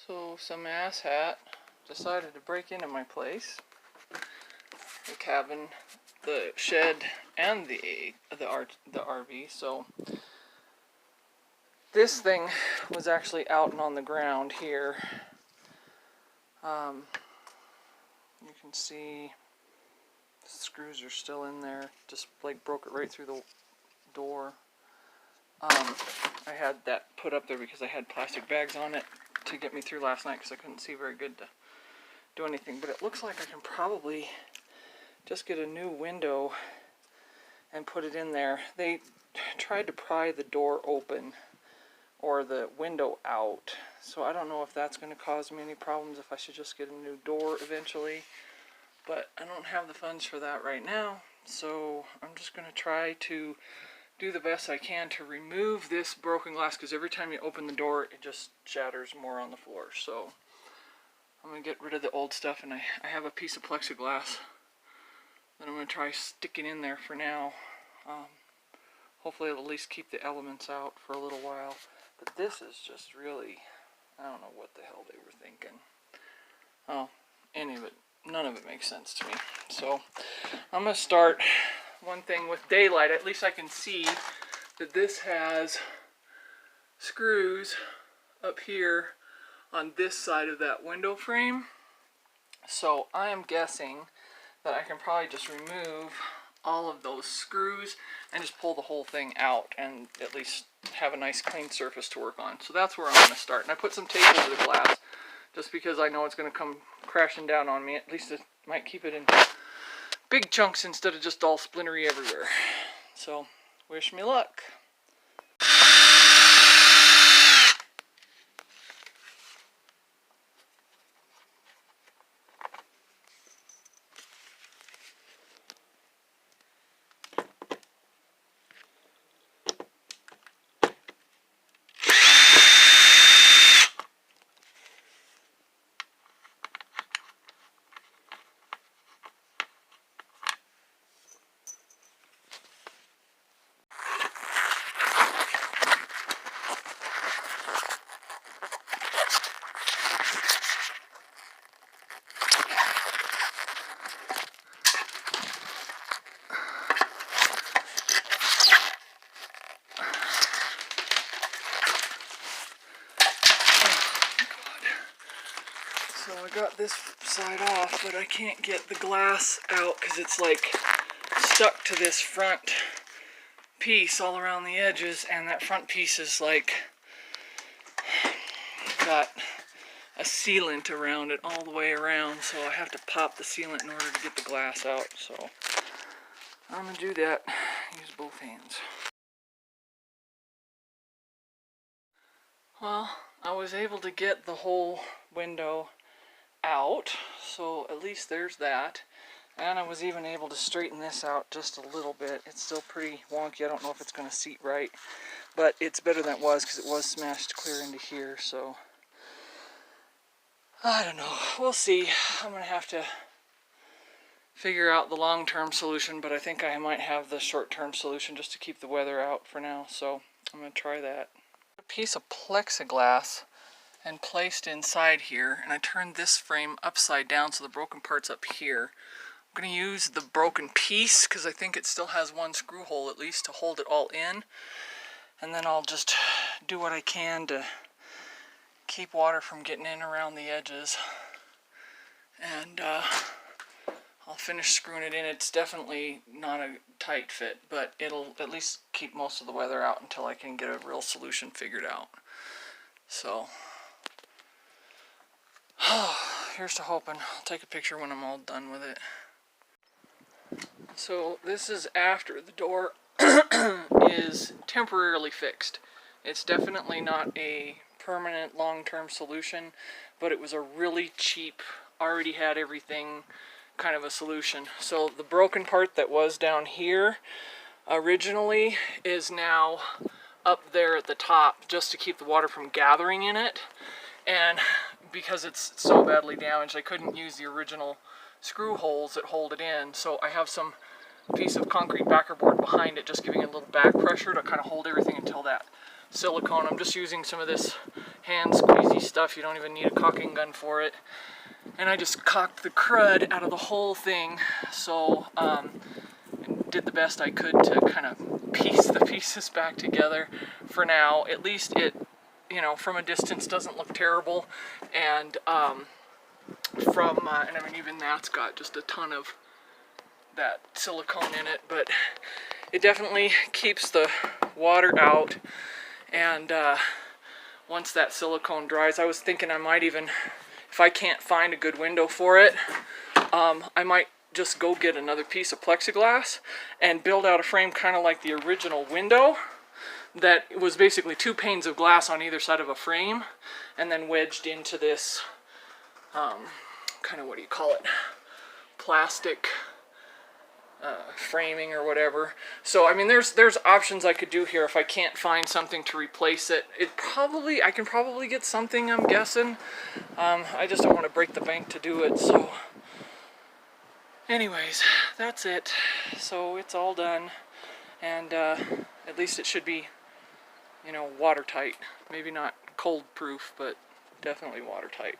So some asshat decided to break into my place, the cabin, the shed, and the RV. So this thing was actually out and on the ground here. You can see the screws are still in there. Just like broke it right through the door. I had that put up there because I had plastic bags on it to get me through last night because I couldn't see very good to do anything. But it looks like I can probably just get a new window and put it in there. They tried to pry the door open or the window out, so I don't know if that's going to cause me any problems, if I should just get a new door eventually. But I don't have the funds for that right now, so I'm just going to try to do the best I can to remove this broken glass, because every time you open the door it just shatters more on the floor. So I'm going to get rid of the old stuff, and I have a piece of plexiglass that I'm going to try sticking in there for now. Hopefully it'll at least keep the elements out for a little while. But this is just really, I don't know what the hell they were thinking. Oh, none of it makes sense to me. So I'm going to start one thing with daylight. At least I can see that this has screws up here on this side of that window frame. So I am guessing that I can probably just remove all of those screws and just pull the whole thing out and at least have a nice clean surface to work on. So that's where I'm going to start. And I put some tape over the glass just because I know it's going to come crashing down on me. At least it might keep it in big chunks instead of just all splintery everywhere. So wish me luck. So I got this side off, but I can't get the glass out because it's like stuck to this front piece all around the edges, and that front piece is like got a sealant around it all the way around, so I have to pop the sealant in order to get the glass out. So I'm going to do that, use both hands. Well, I was able to get the whole window out, so at least there's that. And I was even able to straighten this out just a little bit. It's still pretty wonky. I don't know if it's going to seat right, but it's better than it was because it was smashed clear into here. So I don't know. We'll see. I'm going to have to figure out the long-term solution, but I think I might have the short-term solution just to keep the weather out for now. So I'm going to try that. A piece of plexiglass and placed inside here, and I turned this frame upside down so the broken part's up here. I'm going to use the broken piece because I think it still has one screw hole at least to hold it all in, and then I'll just do what I can to keep water from getting in around the edges, and I'll finish screwing it in. It's definitely not a tight fit, but it'll at least keep most of the weather out until I can get a real solution figured out. So here's to hoping. I'll take a picture when I'm all done with it. So this is after the door is temporarily fixed. It's definitely not a permanent long-term solution, but it was a really cheap, already had everything kind of a solution. So the broken part that was down here originally is now up there at the top just to keep the water from gathering in it. And because it's so badly damaged, I couldn't use the original screw holes that hold it in, so I have some piece of concrete backer board behind it just giving it a little back pressure to kind of hold everything until that silicone. I'm just using some of this hand squeezy stuff. You don't even need a caulking gun for it. And I just caulked the crud out of the whole thing. So did the best I could to kind of piece the pieces back together for now. At least it, you know, from a distance doesn't look terrible. And and I mean, even that's got just a ton of that silicone in it, but it definitely keeps the water out. And once that silicone dries, I was thinking I might even, if I can't find a good window for it, I might just go get another piece of plexiglass and build out a frame kind of like the original window, that was basically 2 panes of glass on either side of a frame, and then wedged into this kind of, what do you call it, plastic framing or whatever. So I mean, there's options I could do here if I can't find something to replace it. I can probably get something, I'm guessing. I just don't want to break the bank to do it. So anyways, that's it. So it's all done, and at least it should be, you know, watertight. Maybe not cold proof, but definitely watertight.